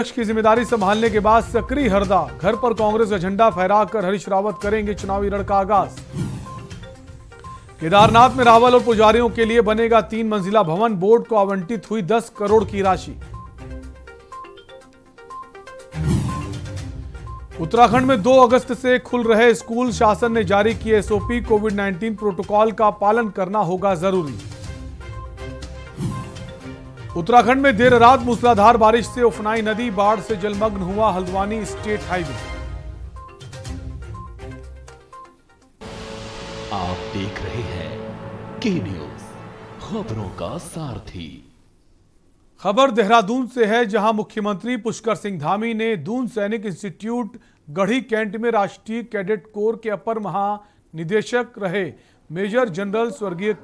अध्यक्ष की जिम्मेदारी संभालने के बाद सक्रिय हरदा, घर पर कांग्रेस का झंडा फहराकर हरीश रावत करेंगे चुनावी रण का आगाज। केदारनाथ में रावल और पुजारियों के लिए बनेगा 3 मंजिला भवन, बोर्ड को आवंटित हुई 10 करोड़ की राशि। उत्तराखंड में 2 अगस्त से खुल रहे स्कूल, शासन ने जारी किए एसओपी, कोविड-19 प्रोटोकॉल का पालन करना होगा जरूरी। उत्तराखंड में देर रात मूसलाधार बारिश से उफनाई नदी, बाढ़ से जलमग्न हुआ हल्द्वानी स्टेट हाईवे। आप देख रहे हैं के न्यूज, खबरों का सारथी। खबर देहरादून से है, जहां मुख्यमंत्री पुष्कर सिंह धामी ने दून सैनिक इंस्टीट्यूट गढ़ी कैंट में राष्ट्रीय कैडेट कोर के अपर महानिदेशक रहे मेजर जनरल स्वर्गीय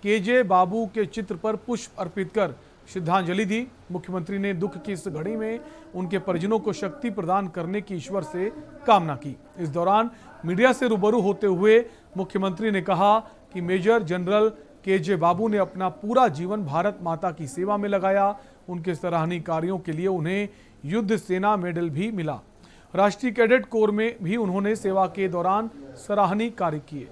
केजे बाबू के चित्र पर पुष्प अर्पित कर श्रद्धांजलि दी। मुख्यमंत्री ने दुख की इस घड़ी में उनके परिजनों को शक्ति प्रदान करने की ईश्वर से कामना की। इस दौरान मीडिया से रूबरू होते हुए मुख्यमंत्री ने कहा कि मेजर जनरल केजे बाबू ने अपना पूरा जीवन भारत माता की सेवा में लगाया। उनके सराहनीय कार्यों के लिए उन्हें युद्ध सेना मेडल भी मिला। राष्ट्रीय कैडेट कोर में भी उन्होंने सेवा के दौरान सराहनीय कार्य किए।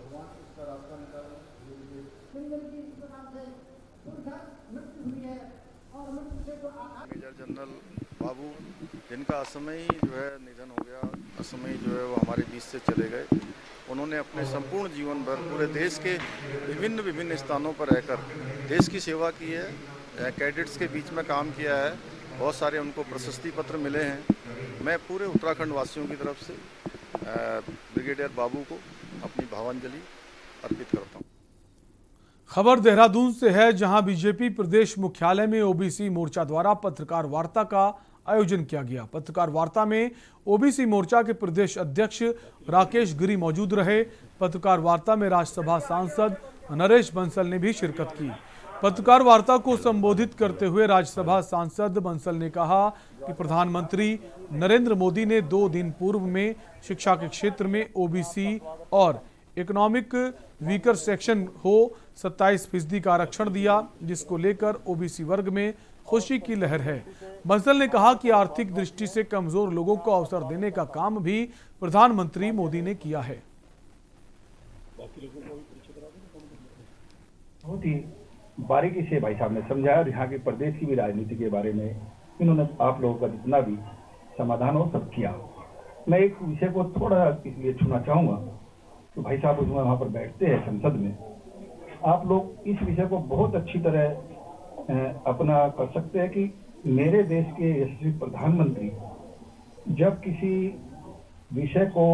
मेजर जनरल बाबू, जिनका असमयी निधन हो गया, असमयी वो हमारे बीच से चले गए। उन्होंने अपने संपूर्ण जीवन भर पूरे देश के विभिन्न स्थानों पर रहकर देश की सेवा की है, कैडेट्स के बीच में काम किया है। बहुत सारे उनको प्रशस्ति पत्र मिले हैं। मैं पूरे उत्तराखंड वासियों की तरफ से ब्रिगेडियर बाबू को अपनी भावांजलि अर्पित करता हूँ। खबर देहरादून से है, जहां बीजेपी प्रदेश मुख्यालय में ओबीसी मोर्चा द्वारा पत्रकार वार्ता का आयोजन किया गया। पत्रकार वार्ता में ओबीसी मोर्चा के प्रदेश अध्यक्ष राकेश गिरी मौजूद रहे। पत्रकार वार्ता में राज्यसभा सांसद नरेश बंसल ने भी शिरकत की। पत्रकार वार्ता को संबोधित करते हुए राज्यसभा सांसद बंसल ने कहा कि प्रधानमंत्री नरेंद्र मोदी ने 2 दिन पूर्व में शिक्षा के क्षेत्र में ओबीसी और इकोनॉमिक वीकर सेक्शन हो 27% का आरक्षण दिया, जिसको लेकर ओबीसी वर्ग में खुशी की लहर है। बंसल ने कहा कि आर्थिक दृष्टि से कमजोर लोगों को अवसर देने का काम भी प्रधानमंत्री मोदी ने किया है। बहुत ही बारीकी से भाई साहब ने समझाया और यहाँ के प्रदेश की भी राजनीति के बारे में इन्होंने आप लोगों का जितना भी समाधान हो सब किया। मैं एक विषय को थोड़ा इसलिए छूना चाहूंगा, तो भाई साहब उसमें वहाँ पर बैठते हैं संसद में, आप लोग इस विषय को बहुत अच्छी तरह अपना कर सकते हैं कि मेरे देश के यशस्वी प्रधानमंत्री जब किसी विषय को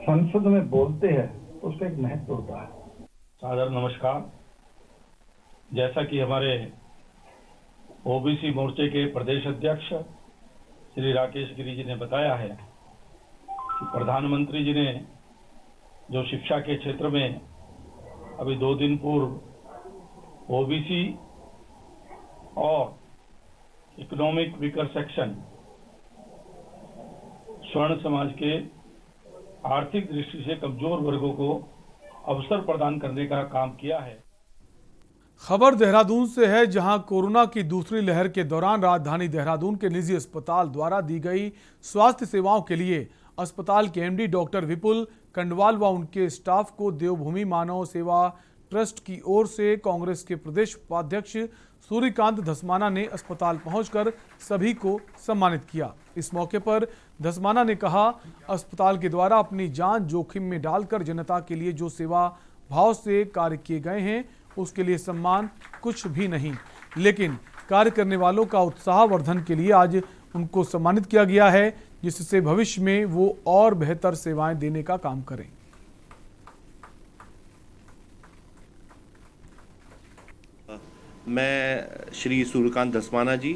संसद में बोलते हैं तो उसका एक महत्व होता है। सादर नमस्कार। जैसा कि हमारे ओबीसी मोर्चे के प्रदेश अध्यक्ष श्री राकेश गिरी जी ने बताया है कि प्रधानमंत्री जी ने जो शिक्षा के क्षेत्र में अभी 2 दिन पूर्व ओबीसी और इकोनॉमिक वीकर सेक्शन स्वर्ण समाज के आर्थिक दृष्टि से कमजोर वर्गों को अवसर प्रदान करने का काम किया है। खबर देहरादून से है, जहां कोरोना की दूसरी लहर के दौरान राजधानी देहरादून के निजी अस्पताल द्वारा दी गई स्वास्थ्य सेवाओं के लिए अस्पताल के एमडी डॉक्टर विपुल कंडवाल व उनके स्टाफ को देवभूमि मानव सेवा ट्रस्ट की ओर से कांग्रेस के प्रदेश उपाध्यक्ष सूर्यकांत धस्माना ने अस्पताल पहुंचकर सभी को सम्मानित किया। इस मौके पर धस्माना ने कहा, अस्पताल के द्वारा अपनी जान जोखिम में डालकर जनता के लिए जो सेवा भाव से कार्य किए गए हैं, उसके लिए सम्मान कुछ भी नहीं, लेकिन कार्य करने वालों का उत्साह वर्धन के लिए आज उनको सम्मानित किया गया है, जिससे भविष्य में वो और बेहतर सेवाएं देने का काम करें। मैं श्री सूर्यकांत धस्माना जी,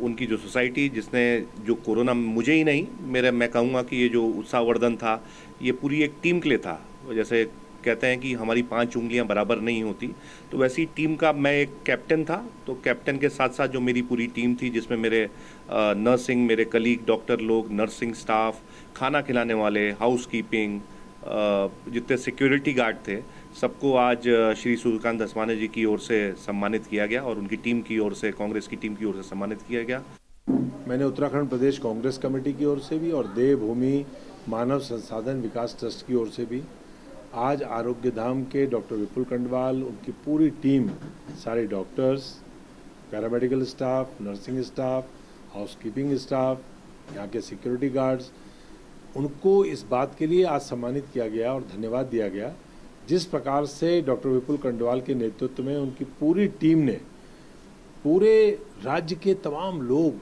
उनकी जो सोसाइटी जिसने जो कोरोना मुझे ही नहीं मैं कहूँगा कि ये जो उत्साहवर्धन था ये पूरी एक टीम के लिए था। जैसे कहते हैं कि हमारी 5 उंगलियां बराबर नहीं होती, तो वैसी टीम का मैं एक कैप्टन था। तो कैप्टन के साथ साथ जो मेरी पूरी टीम थी, जिसमें मेरे नर्सिंग, मेरे कलीग डॉक्टर लोग, नर्सिंग स्टाफ, खाना खिलाने वाले, हाउस कीपिंग, जितने सिक्योरिटी गार्ड थे, सबको आज श्री सूर्यकांत धस्माना जी की ओर से सम्मानित किया गया और उनकी टीम की ओर से, कांग्रेस की टीम की ओर से सम्मानित किया गया। मैंने उत्तराखंड प्रदेश कांग्रेस कमेटी की ओर से भी और देवभूमि मानव संसाधन विकास ट्रस्ट की ओर से भी आज आरोग्य धाम के डॉक्टर विपुल कंडवाल, उनकी पूरी टीम, सारे doctors, paramedical staff, nursing staff, housekeeping staff, यहाँ के सिक्योरिटी गार्ड्स, उनको इस बात के लिए आज सम्मानित किया गया और धन्यवाद दिया गया जिस प्रकार से डॉक्टर विपुल कंडवाल के नेतृत्व में उनकी पूरी टीम ने पूरे राज्य के तमाम लोग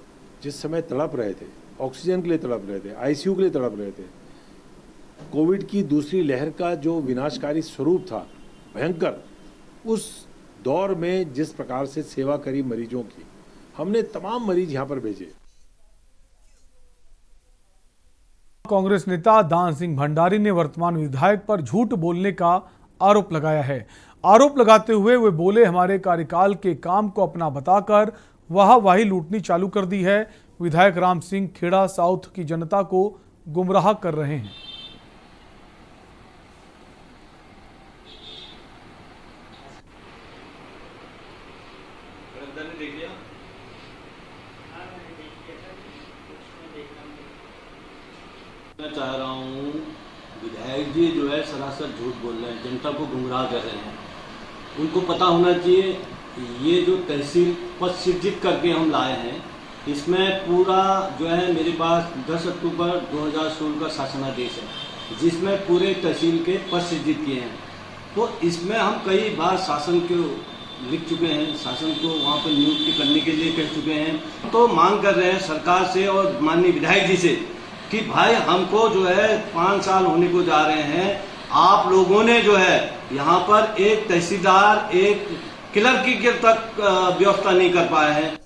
जिस समय तड़प रहे थे, ऑक्सीजन के लिए तड़प रहे थे, आईसीयू के लिए तड़प रहे थे, कोविड की दूसरी लहर का जो विनाशकारी स्वरूप था भयंकर, उस दौर में जिस प्रकार से सेवा करी मरीजों की, हमने तमाम मरीज यहाँ पर भेजे। कांग्रेस नेता दान सिंह भंडारी ने वर्तमान विधायक पर झूठ बोलने का आरोप लगाया है। आरोप लगाते हुए वे बोले, हमारे कार्यकाल के काम को अपना बताकर वाहवाही लूटनी चालू कर दी है। विधायक राम सिंह खेड़ा साउथ की जनता को गुमराह कर रहे हैं। मैं चाह रहा हूँ, विधायक जी जो है सरासर झूठ बोल रहे हैं, जनता को गुमराह कर रहे हैं। उनको पता होना चाहिए ये जो तहसील पद सृजित करके हम लाए हैं, इसमें पूरा जो है मेरे पास 10 अक्टूबर 2016 का शासनादेश है जिसमें पूरे तहसील के पद सृजित किए हैं। तो इसमें हम कई बार शासन को लिख चुके हैं, शासन को वहाँ पर नियुक्ति करने के लिए कह चुके हैं। तो मांग कर रहे हैं सरकार से और माननीय विधायक जी से कि भाई हमको जो है 5 साल होने को जा रहे हैं, आप लोगों ने जो है यहाँ पर एक तहसीलदार, एक क्लर्क की तक व्यवस्था नहीं कर पाए हैं।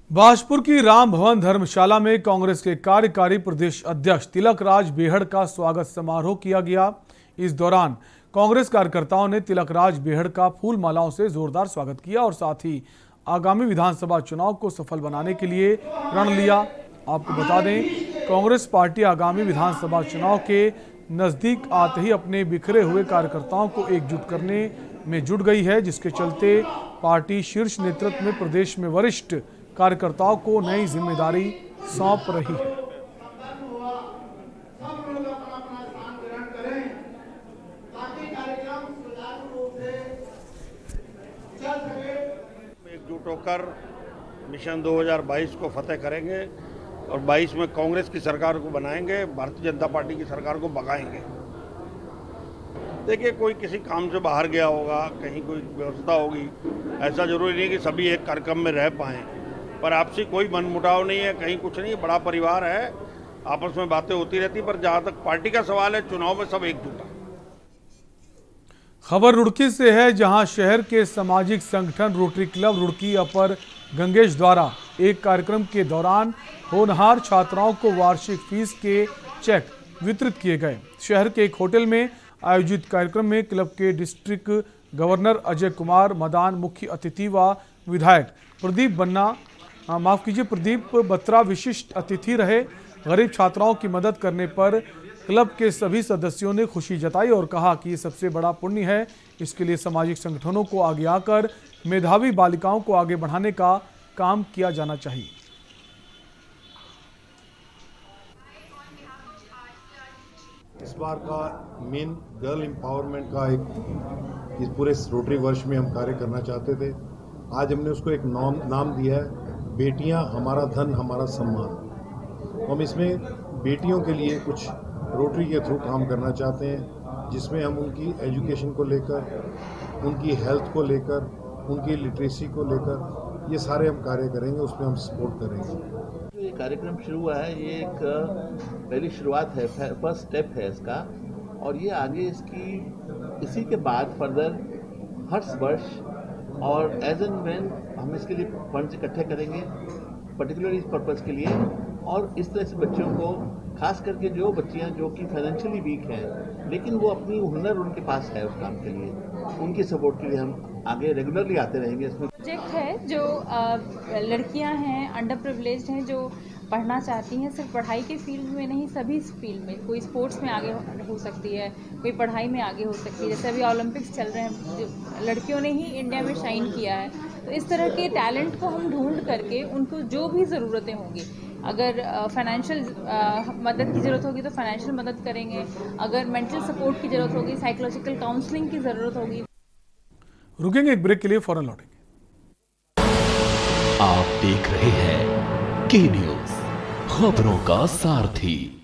बाजपुर की राम भवन धर्मशाला में कांग्रेस के कार्यकारी प्रदेश अध्यक्ष तिलक राज बेहड़ का स्वागत समारोह किया गया। इस दौरान कांग्रेस कार्यकर्ताओं ने तिलक राज बेहड़ का फूल मालाओं से जोरदार स्वागत किया और साथ ही आगामी विधानसभा चुनाव को सफल बनाने के लिए रण लिया। आपको बता दें, कांग्रेस पार्टी आगामी विधानसभा चुनाव के नजदीक आते ही अपने बिखरे हुए कार्यकर्ताओं को एकजुट करने में जुट गई है, जिसके चलते पार्टी शीर्ष नेतृत्व में प्रदेश में वरिष्ठ कार्यकर्ताओं को नई जिम्मेदारी सौंप रही है। एकजुट होकर मिशन 2022 को फतेह करेंगे और 22 में कांग्रेस की सरकार को बनाएंगे, भारतीय जनता पार्टी की सरकार को भगाएंगे। देखिए, कोई किसी काम से बाहर गया होगा, कहीं कोई व्यवस्था होगी, ऐसा जरूरी नहीं कि सभी एक कार्यक्रम में रह पाएँ, पर आपसी कोई मनमुटाव नहीं है, कहीं कुछ नहीं, बड़ा परिवार है, आपस में बातें होती रहती। पर जहाँ तक पार्टी का सवाल है, चुनाव में सब एकजुट है। खबर रुड़की से है, जहां शहर के सामाजिक संगठन रोटरी क्लब रुड़की अपर गंगेश द्वारा एक कार्यक्रम के दौरान होनहार छात्राओं को वार्षिक फीस के चेक वितरित किए गए। शहर के एक होटल में आयोजित कार्यक्रम में क्लब के डिस्ट्रिक्ट गवर्नर अजय कुमार मदान मुख्य अतिथि व विधायक प्रदीप बत्रा विशिष्ट अतिथि रहे। गरीब छात्राओं की मदद करने पर क्लब के सभी सदस्यों ने खुशी जताई और कहा कि ये सबसे बड़ा पुण्य है। इसके लिए सामाजिक संगठनों को आगे आकर मेधावी बालिकाओं को आगे बढ़ाने का काम किया जाना चाहिए। इस बार का मेन गर्ल एम्पावरमेंट का एक इस पूरे रोटरी वर्ष में हम कार्य करना चाहते थे। आज हमने उसको एक नाम दिया है, बेटियां हमारा धन हमारा सम्मान। हम इसमें बेटियों के लिए कुछ रोटरी के थ्रू काम करना चाहते हैं, जिसमें हम उनकी एजुकेशन को लेकर, उनकी हेल्थ को लेकर, उनकी लिटरेसी को लेकर ये सारे हम कार्य करेंगे, उसमें हम सपोर्ट करेंगे। ये कार्यक्रम शुरू हुआ है, ये एक पहली शुरुआत है, फर्स्ट स्टेप है इसका, और ये आगे इसी के बाद फर्दर हर वर्ष और एज एंड व्हेन हम इसके लिए फंड्स इकट्ठे करेंगे पर्टिकुलर इस पर्पज़ के लिए, और इस तरह से बच्चों को, खास करके जो बच्चियां जो कि फाइनेंशियली वीक हैं लेकिन वो अपनी हुनर उनके पास है उस काम के लिए, उनकी सपोर्ट के लिए हम आगे रेगुलरली आते रहेंगे। इसमें प्रोजेक्ट है जो लड़कियां हैं, अंडर प्रिविलेज्ड हैं, जो पढ़ना चाहती हैं, सिर्फ पढ़ाई के फील्ड में नहीं, सभी फील्ड में। कोई स्पोर्ट्स में आगे हो सकती है, कोई पढ़ाई में आगे हो सकती है। जैसे अभी ओलंपिक्स चल रहे हैं, जो लड़कियों ने ही इंडिया में शाइन किया है। तो इस तरह के टैलेंट को हम ढूंढ करके उनको जो भी ज़रूरतें होंगी, अगर फाइनेंशियल मदद की ज़रूरत होगी तो फाइनेंशियल मदद करेंगे, अगर मेंटल सपोर्ट की ज़रूरत होगी, साइकोलॉजिकल काउंसलिंग की ज़रूरत होगी। रुकेंगे एक ब्रेक के लिए, फौरन लौटेंगे। आप देख रहे हैं के न्यूज़, खबरों का सारथी।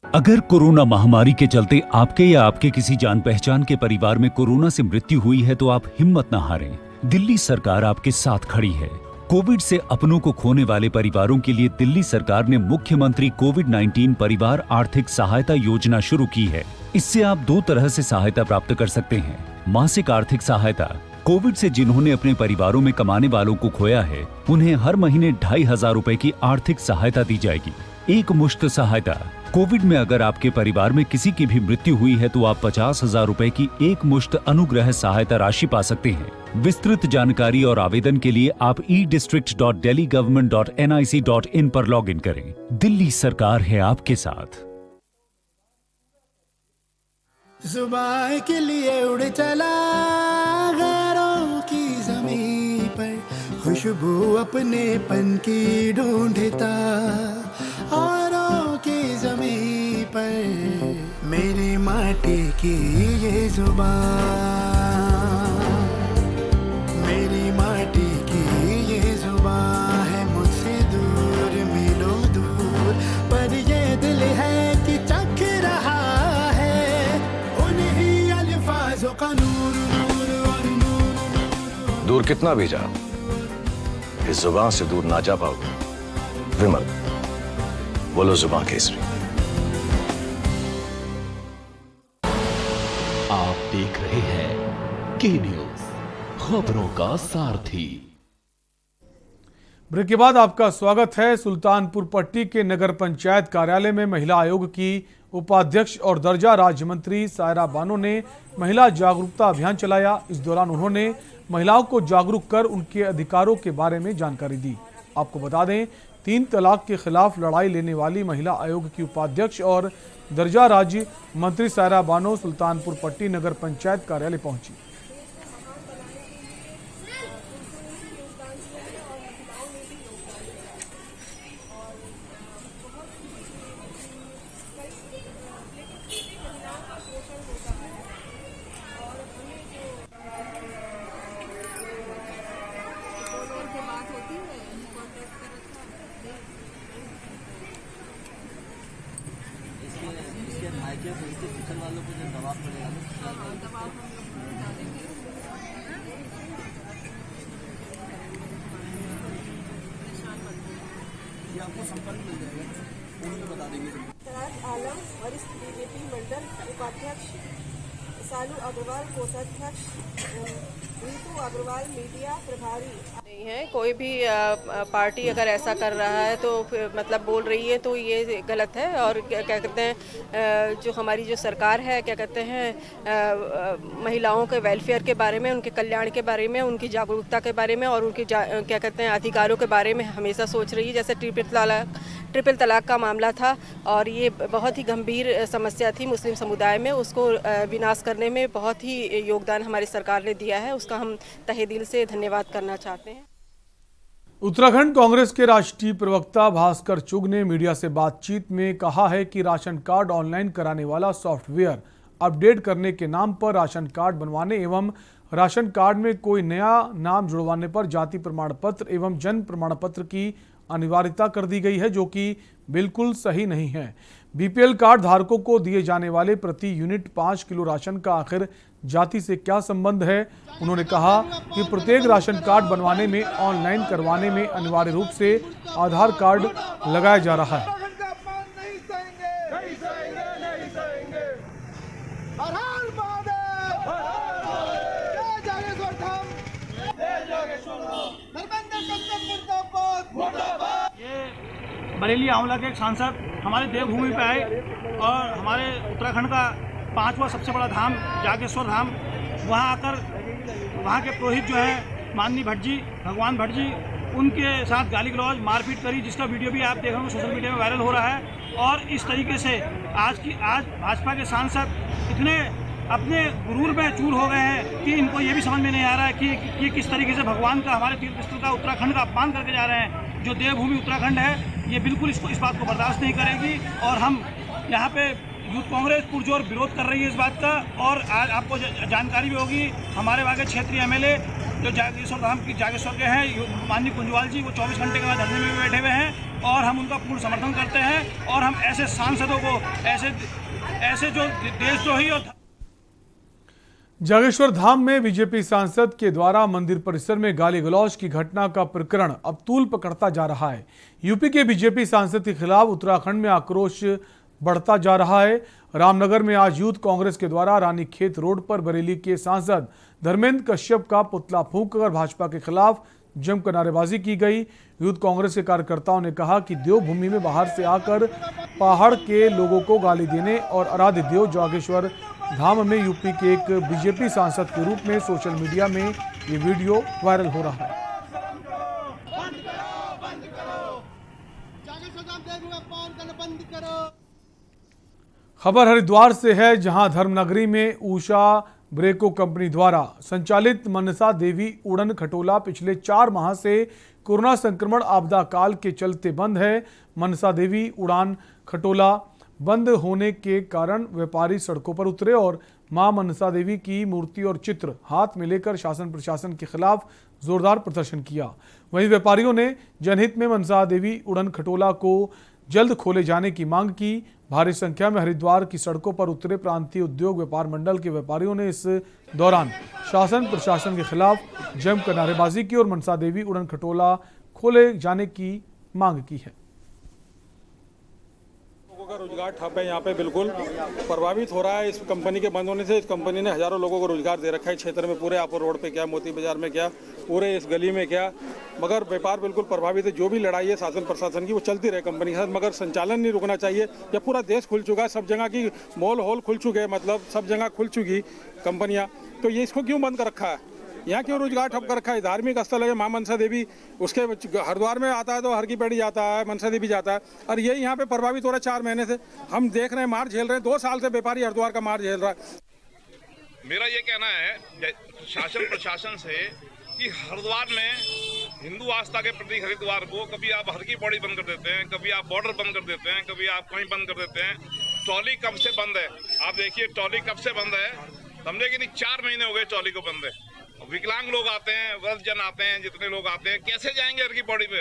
अगर कोरोना महामारी के चलते आपके या आपके किसी जान पहचान के परिवार में कोरोना से मृत्यु हुई है तो आप हिम्मत न हारें। दिल्ली सरकार आपके साथ खड़ी है। कोविड से अपनों को खोने वाले परिवारों के लिए दिल्ली सरकार ने मुख्यमंत्री कोविड-19 परिवार आर्थिक सहायता योजना शुरू की है। इससे आप 2 तरह से सहायता प्राप्त कर सकते हैं। मासिक आर्थिक सहायता, कोविड से जिन्होंने अपने परिवारों में कमाने वालों को खोया है उन्हें हर महीने 2,500 रुपए की आर्थिक सहायता दी जाएगी। एक मुश्त सहायता, कोविड में अगर आपके परिवार में किसी की भी मृत्यु हुई है तो आप 50,000 रुपए की एक मुश्त अनुग्रह सहायता राशि पा सकते हैं। विस्तृत जानकारी और आवेदन के लिए आप edistrict.delhigovernment.nic.in पर लॉग इन करें। दिल्ली सरकार है आपके साथ। जुबान के लिए उड़ चला गैरों की ज़मीं पर, खुशबू अपनेपन की ढूंढता औरों की ज़मीं पर, मेरी माटी की ये जुबान, मेरी माटी की ये जुबान है मुझसे दूर मीलों दूर, पर ये दिल है कि चख रहा का नूर, नूर और नूर। दूर कितना भी जा, इस जुबान से दूर ना जा पाओगे। विमल, बोलो जुबान केसरी। आप देख रहे हैं के न्यूज़, खबरों का सारथी। ब्रेक के बाद आपका स्वागत है। सुल्तानपुर पट्टी के नगर पंचायत कार्यालय में महिला आयोग की उपाध्यक्ष और दर्जा राज्य मंत्री सायरा बानो ने महिला जागरूकता अभियान चलाया। इस दौरान उन्होंने महिलाओं को जागरूक कर उनके अधिकारों के बारे में जानकारी दी। आपको बता दें, 3 तलाक के खिलाफ लड़ाई लेने वाली महिला आयोग की उपाध्यक्ष और दर्जा राज्य मंत्री सायरा बानो सुल्तानपुर पट्टी नगर पंचायत कार्यालय पहुंची। आपको संपर्क मिल जाएगा, उन्हें बता देंगे। आलम वरिष्ठ बीजेपी मंडल उपाध्यक्ष, सालू अग्रवाल कोषाध्यक्ष, नीतू अग्रवाल मीडिया प्रभारी। नहीं है, कोई भी पार्टी अगर ऐसा कर रहा है तो फिर मतलब बोल रही है तो ये गलत है। और क्या कहते हैं, जो हमारी जो सरकार है, क्या कहते हैं, महिलाओं के वेलफेयर के बारे में, उनके कल्याण के बारे में, उनकी जागरूकता के बारे में और उनकी क्या कहते हैं अधिकारों के बारे में हमेशा सोच रही है। जैसे ट्रिपल तलाक का मामला था और ये बहुत ही गंभीर समस्या थी मुस्लिम समुदाय में, उसको विनाश करने में बहुत ही योगदान हमारी सरकार ने दिया है, उसका हम तहे दिल से धन्यवाद करना चाहते हैं। उत्तराखंड कांग्रेस के राष्ट्रीय प्रवक्ता भास्कर चुग ने मीडिया से बातचीत में कहा है कि राशन कार्ड ऑनलाइन कराने वाला सॉफ्टवेयर अपडेट करने के नाम पर राशन कार्ड बनवाने एवं राशन कार्ड में कोई नया नाम जुड़वाने पर जाति प्रमाण पत्र एवं जन्म प्रमाण पत्र की अनिवार्यता कर दी गई है, जो कि बिल्कुल सही नहीं है। बीपीएल कार्ड धारकों को दिए जाने वाले प्रति यूनिट 5 किलो राशन का आखिर जाति से क्या संबंध है। उन्होंने कहा कि प्रत्येक राशन कार्ड बनवाने में, ऑनलाइन करवाने में अनिवार्य रूप से आधार कार्ड लगाया जा रहा है। बरेली आंवला के एक सांसद हमारे देवभूमि पे आए और हमारे उत्तराखंड का 5वां सबसे बड़ा धाम जागेश्वर धाम, वहाँ आकर वहाँ के पुरोहित जो है माननीय भट्ट जी, भगवान भट्ट जी, उनके साथ गाली गलौज मारपीट करी, जिसका वीडियो भी आप देख रहे हो सोशल मीडिया में वायरल हो रहा है। और इस तरीके से आज भाजपा के सांसद इतने अपने गुरूर में चूर हो गए हैं कि इनको ये भी समझ में नहीं आ रहा है कि ये किस तरीके से भगवान का, हमारे तीर्थ स्थल का, उत्तराखंड का अपमान करके जा रहे हैं। जो देवभूमि उत्तराखंड है, ये बिल्कुल इस बात को बर्दाश्त नहीं करेगी। और हम यहाँ पे यूथ कांग्रेस पुरजोर विरोध कर रही है इस बात का। और आज आपको जानकारी भी होगी, हमारे वहाँ के क्षेत्रीय MLA जो जागेश्वर धाम के हैं माननीय कुंजवाल जी, वो 24 घंटे के बाद धरने में बैठे हुए हैं और हम उनका पूर्ण समर्थन करते हैं। और हम ऐसे सांसदों को, ऐसे जो देशद्रोही और जागेश्वर धाम में बीजेपी सांसद के द्वारा मंदिर परिसर में गाली गलौज की घटना का प्रकरण अब तूल पकड़ता जा रहा है। यूपी के बीजेपी सांसद के खिलाफ उत्तराखंड में आक्रोश बढ़ता जा रहा है। रामनगर में आज यूथ कांग्रेस के द्वारा रानीखेत रोड पर बरेली के सांसद धर्मेंद्र कश्यप का पुतला फूंककर भाजपा के खिलाफ जमकर नारेबाजी की गई। यूथ कांग्रेस के कार्यकर्ताओं ने कहा कि देवभूमि में बाहर से आकर पहाड़ के लोगों को गाली देने और आराध्य देव जागेश्वर धाम में यूपी के एक बीजेपी सांसद के रूप में सोशल मीडिया में ये वीडियो वायरल हो रहा है। खबर हरिद्वार से है, जहां धर्मनगरी में उषा ब्रेको कंपनी द्वारा संचालित मनसा देवी उड़न खटोला पिछले 4 माह से कोरोना संक्रमण आपदा काल के चलते बंद है। मनसा देवी उड़ान खटोला बंद होने के कारण व्यापारी सड़कों पर उतरे और मां मनसा देवी की मूर्ति और चित्र हाथ में लेकर शासन प्रशासन के खिलाफ जोरदार प्रदर्शन किया। वहीं व्यापारियों ने जनहित में मनसा देवी उड़न खटोला को जल्द खोले जाने की मांग की। भारी संख्या में हरिद्वार की सड़कों पर उतरे प्रांतीय उद्योग व्यापार मंडल के व्यापारियों ने इस दौरान शासन प्रशासन के खिलाफ जमकर नारेबाजी की और मनसा देवी उड़न खटोला खोले जाने की मांग की है। लोगों का रोजगार ठप है, यहाँ पे बिल्कुल प्रभावित हो रहा है इस कंपनी के बंद होने से। इस कंपनी ने हजारों लोगों को रोजगार दे रखा है क्षेत्र में, पूरे आपो रोड पे क्या, मोती बाजार में क्या, पूरे इस गली में क्या, मगर व्यापार बिल्कुल प्रभावित है। जो भी लड़ाई है शासन प्रशासन की वो चलती रहे कंपनी के साथ, मगर संचालन नहीं रुकना चाहिए। जब पूरा देश खुल चुका है, सब जगह की मॉल हॉल खुल चुके हैं, मतलब सब जगह खुल चुकी कंपनियां, तो ये इसको क्यों बंद कर रखा है? यहाँ क्यों रोजगार ठप कर रखा है? धार्मिक स्थल है मां मनसा देवी, उसके हरिद्वार में आता है तो हर की पेड़ी जाता है, मनसा देवी जाता है, और ये यहाँ पे प्रभावित हो रहा है। 4 महीने से हम देख रहे हैं, मार झेल रहे हैं। 2 साल से व्यापारी हरिद्वार का मार झेल रहा है। मेरा ये कहना है शासन प्रशासन से कि हरिद्वार में हिंदू आस्था के प्रतीक हरिद्वार को कभी आप हर की पौड़ी बंद कर देते हैं, कभी आप बॉर्डर बंद कर देते हैं, कभी आप कहीं बंद कर देते हैं। ट्रॉली कब से बंद है? आप देखिए ट्रॉली कब से बंद है, समझे कि नहीं? 4 महीने हो गए ट्रॉली को बंद है। विकलांग लोग आते हैं, वृद्धजन आते हैं, जितने लोग आते हैं, कैसे जाएंगे हर की पौड़ी पे?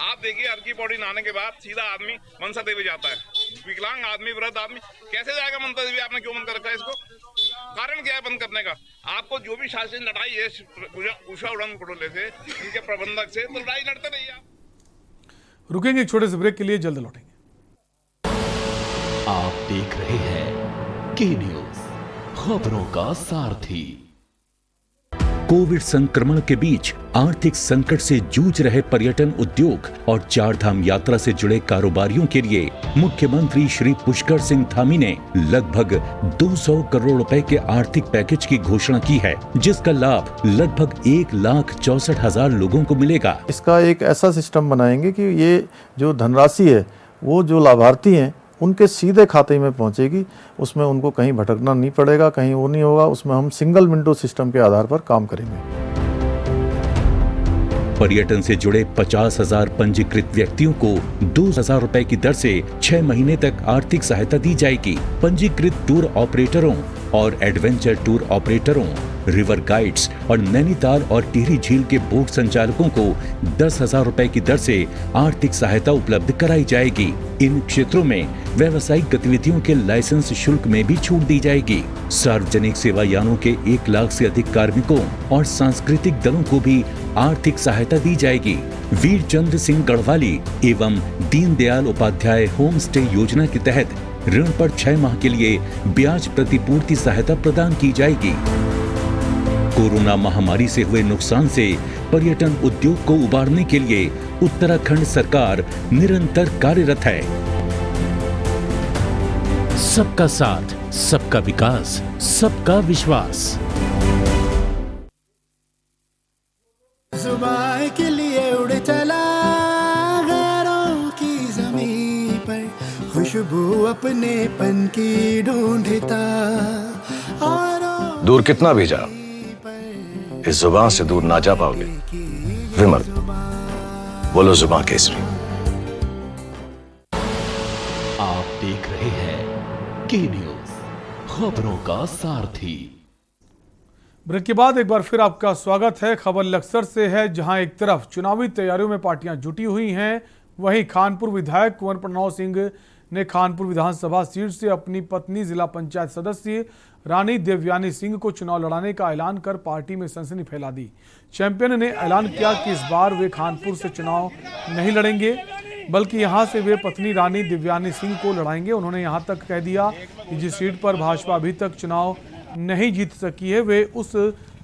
आप देखिए हर की पौड़ी नहाने के बाद सीधा आदमी मनसा देवी जाता है। विकलांग आदमी, वृद्ध आदमी कैसे जाएगा मनसा देवी? आपने क्यों बंद कर रखा है इसको? कारण क्या है बंद करने का? आपको जो भी शासन लड़ाई है उषा उड़न खटोले से, इनके प्रबंधक से, तो लड़ाई लड़ते रहिए आप। रुकेंगे एक छोटे से ब्रेक के लिए, जल्द लौटेंगे। आप देख रहे हैं के न्यूज, खबरों का सारथी। कोविड संक्रमण के बीच आर्थिक संकट से जूझ रहे पर्यटन उद्योग और 4 धाम यात्रा से जुड़े कारोबारियों के लिए मुख्यमंत्री श्री पुष्कर सिंह धामी ने लगभग 200 करोड़ रुपए के आर्थिक पैकेज की घोषणा की है, जिसका लाभ लगभग 1,64,000 लोगों को मिलेगा। इसका एक ऐसा सिस्टम बनाएंगे कि ये जो धनराशि है वो जो लाभार्थी हैं उनके सीधे खाते में पहुंचेगी, उसमें उनको कहीं भटकना नहीं पड़ेगा, कहीं वो नहीं होगा। उसमें हम सिंगल विंडो सिस्टम के आधार पर काम करेंगे। पर्यटन से जुड़े 50,000 पंजीकृत व्यक्तियों को 2,000 रुपए की दर से 6 महीने तक आर्थिक सहायता दी जाएगी। पंजीकृत टूर ऑपरेटरों और एडवेंचर टूर ऑपरेटरों, रिवर गाइड्स और नैनीताल और टिहरी झील के बोट संचालकों को 10,000 रुपए की दर से आर्थिक सहायता उपलब्ध कराई जाएगी। इन क्षेत्रों में व्यावसायिक गतिविधियों के लाइसेंस शुल्क में भी छूट दी जाएगी। सार्वजनिक सेवा यानों के 1 लाख से अधिक कार्मिकों और सांस्कृतिक दलों को भी आर्थिक सहायता दी जाएगी। वीर चंद्र सिंह गढ़वाली एवं दीनदयाल उपाध्याय होम स्टे योजना के तहत ऋण पर 6 माह के लिए ब्याज प्रतिपूर्ति सहायता प्रदान की जाएगी। कोरोना महामारी से हुए नुकसान से पर्यटन उद्योग को उबारने के लिए उत्तराखंड सरकार निरंतर कार्यरत है। सबका साथ, सबका विकास, सबका विश्वास। जुबान के लिए उड़े वो अपनेपन की ढूंढता और दूर कितना भी जा, इस जुबान से दूर ना जा पाओगे। विमल, बोलो जुबान केसरी। आप देख रहे हैं के न्यूज, खबरों का सारथी। ब्रेक के बाद एक बार फिर आपका स्वागत है। खबर लक्सर से है, जहां एक तरफ चुनावी तैयारियों में पार्टियां जुटी हुई हैं, वहीं खानपुर विधायक कुंवर प्रणव सिंह ने खानपुर विधानसभा सीट से अपनी पत्नी जिला पंचायत सदस्य रानी देवयानी सिंह को चुनाव लड़ाने का ऐलान कर पार्टी में सनसनी फैला दी। चैंपियन ने ऐलान किया कि इस बार वे खानपुर से चुनाव नहीं लड़ेंगे, बल्कि यहां से वे पत्नी रानी देवयानी सिंह को लड़ाएंगे। उन्होंने यहां तक कह दिया कि जिस सीट पर भाजपा अभी तक चुनाव नहीं जीत सकी है, वे उस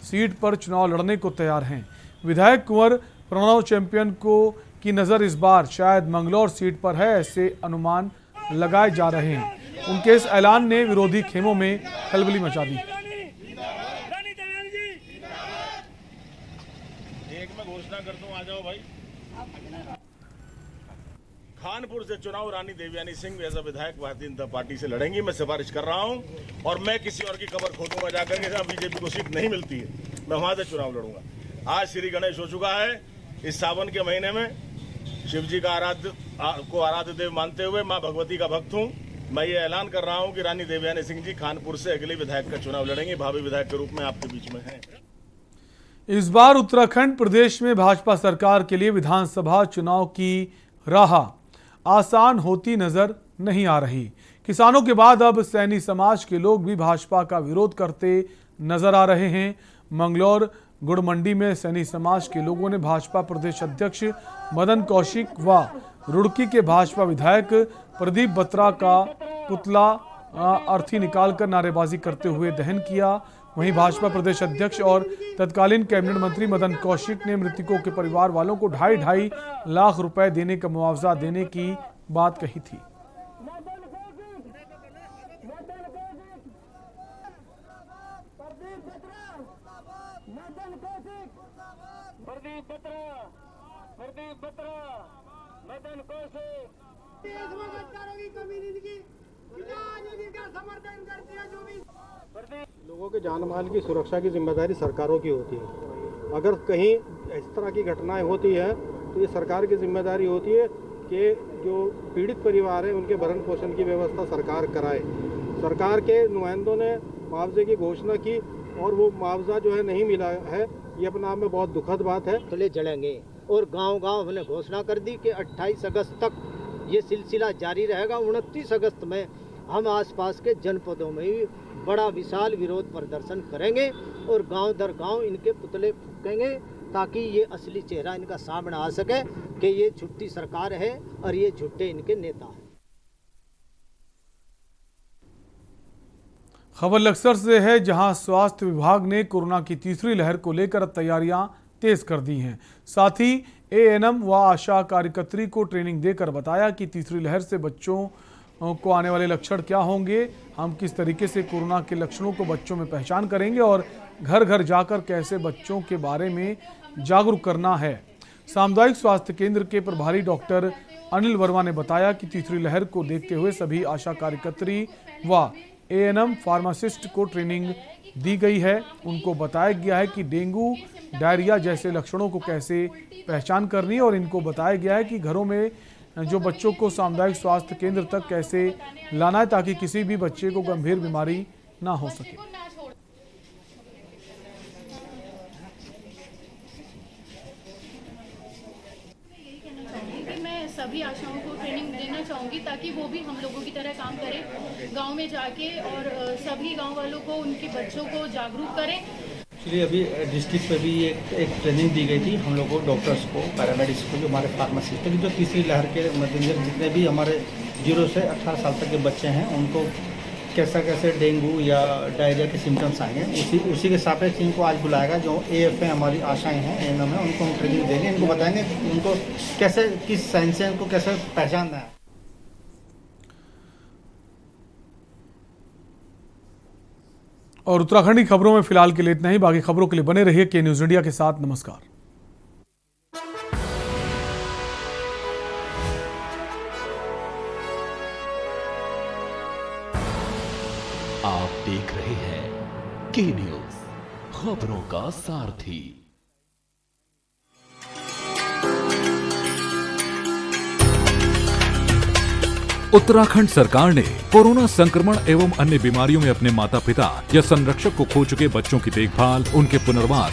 सीट पर चुनाव लड़ने को तैयार हैं। विधायक कुंवर प्रणव चैंपियन की नज़र इस बार शायद मंगलौर सीट पर है, ऐसे अनुमान लगाए जा रहे हैं। उनके इस ऐलान ने विरोधी खेमों में खलबली मचा दी। एक मैं घोषणा कर दूं, आ जाओ भाई। खानपुर से चुनाव रानी देवयानी सिंह एज अ विधायक भारतीय जनता पार्टी से लड़ेंगी। मैं सिफारिश कर रहा हूं और मैं किसी और की खबर खोदूंगा जाकर के, जहां बीजेपी को सीट नहीं मिलती है, मैं वहां से चुनाव लड़ूंगा। आज श्री गणेश हो चुका है। इस सावन के महीने में शिव जी का आराध्य देव मानते हुए मां भगवती का भक्त हूं। मैं ये ऐलान कर रहा हूं कि रानी देवयानी सिंह जी खानपुर से अगले विधायक का चुनाव लड़ेंगे, भावी विधायक के रूप में आपके बीच में हैं। इस बार उत्तराखंड प्रदेश में भाजपा सरकार के लिए विधानसभा चुनाव की राह आसान होती नजर नहीं आ रही। किसानों के बाद अब सैनी समाज के लोग भी भाजपा का विरोध करते नजर आ रहे हैं। मंगलौर गुड़ मंडी में सैनी समाज के लोगों ने भाजपा प्रदेश अध्यक्ष मदन कौशिक व रुड़की के भाजपा विधायक प्रदीप बत्रा का पुतला अर्थी निकालकर नारेबाजी करते हुए दहन किया। वहीं भाजपा प्रदेश अध्यक्ष और तत्कालीन कैबिनेट मंत्री मदन कौशिक ने मृतकों के परिवार वालों को 2.5 लाख रुपए देने का मुआवजा देने की बात कही थी। लोगों के जान माल की सुरक्षा की जिम्मेदारी सरकारों की होती है। अगर कहीं इस तरह की घटनाएं होती है तो ये सरकार की जिम्मेदारी होती है कि जो पीड़ित परिवार है उनके भरण पोषण की व्यवस्था सरकार कराए। सरकार के नुमाइंदों ने मुआवजे की घोषणा की और वो मुआवजा जो है नहीं मिला है, ये अपने आप में बहुत दुखद बात है। पुतले जलेंगे और गांव-गांव हमने घोषणा कर दी कि 28 अगस्त तक ये सिलसिला जारी रहेगा। 29 अगस्त में हम आसपास के जनपदों में भी बड़ा विशाल विरोध प्रदर्शन करेंगे और गांव दर गांव इनके पुतले फूकेंगे, ताकि ये असली चेहरा इनका सामने आ सके कि ये झूठी सरकार है और ये झूठे इनके नेता हैं। खबर लक्सर से है, जहां स्वास्थ्य विभाग ने कोरोना की तीसरी लहर को लेकर तैयारियां तेज कर दी हैं। साथ ही एएनएम व आशा कार्यकर्त्री को ट्रेनिंग देकर बताया कि तीसरी लहर से बच्चों को आने वाले लक्षण क्या होंगे, हम किस तरीके से कोरोना के लक्षणों को बच्चों में पहचान करेंगे और घर घर जाकर कैसे बच्चों के बारे में जागरूक करना है। सामुदायिक स्वास्थ्य केंद्र के प्रभारी डॉक्टर अनिल वर्मा ने बताया कि तीसरी लहर को देखते हुए सभी आशा कार्यकर्त्री व एएनएम फार्मासिस्ट को ट्रेनिंग दी गई है। उनको बताया गया है कि डेंगू, डायरिया जैसे लक्षणों को कैसे पहचान करनी है और इनको बताया गया है कि घरों में जो बच्चों को सामुदायिक स्वास्थ्य केंद्र तक कैसे लाना है, ताकि किसी भी बच्चे को गंभीर बीमारी ना हो सके। मैं सभी आशाओं को ट्रेनिंग देना चाहूँगी ताकि वो भी हम लोगों की तरह काम करें, गांव में जाके और सभी गांव वालों को, उनके बच्चों को जागरूक करें। एक्चुअली अभी डिस्ट्रिक्ट पे भी एक ट्रेनिंग दी गई थी हम लोगों को, डॉक्टर्स को, पैरामेडिक्स को, जो हमारे फार्मासिस्ट की जो तीसरी लहर के मद्देनजर जितने भी हमारे 0 से 18 साल तक के बच्चे हैं उनको कैसे डेंगू या डायरिया के सिम्टम्स आएंगे, उसी के सापेक्ष इनको आज बुलाएगा। जो एएफ है, हमारी आशाएं हैं, एएनएम है, उनको हम ट्रेनिंग देंगे, इनको बताएंगे उनको कैसे, किस साइंस से उनको कैसे पहचानना है। और उत्तराखंड की खबरों में फिलहाल के लिए इतना ही। बाकी खबरों के लिए बने रहिए के न्यूज इंडिया के साथ। नमस्कार। आप देख रहे हैं के न्यूज, खबरों का सारथी। उत्तराखंड सरकार ने कोरोना संक्रमण एवं अन्य बीमारियों में अपने माता पिता या संरक्षक को खो चुके बच्चों की देखभाल, उनके पुनर्वास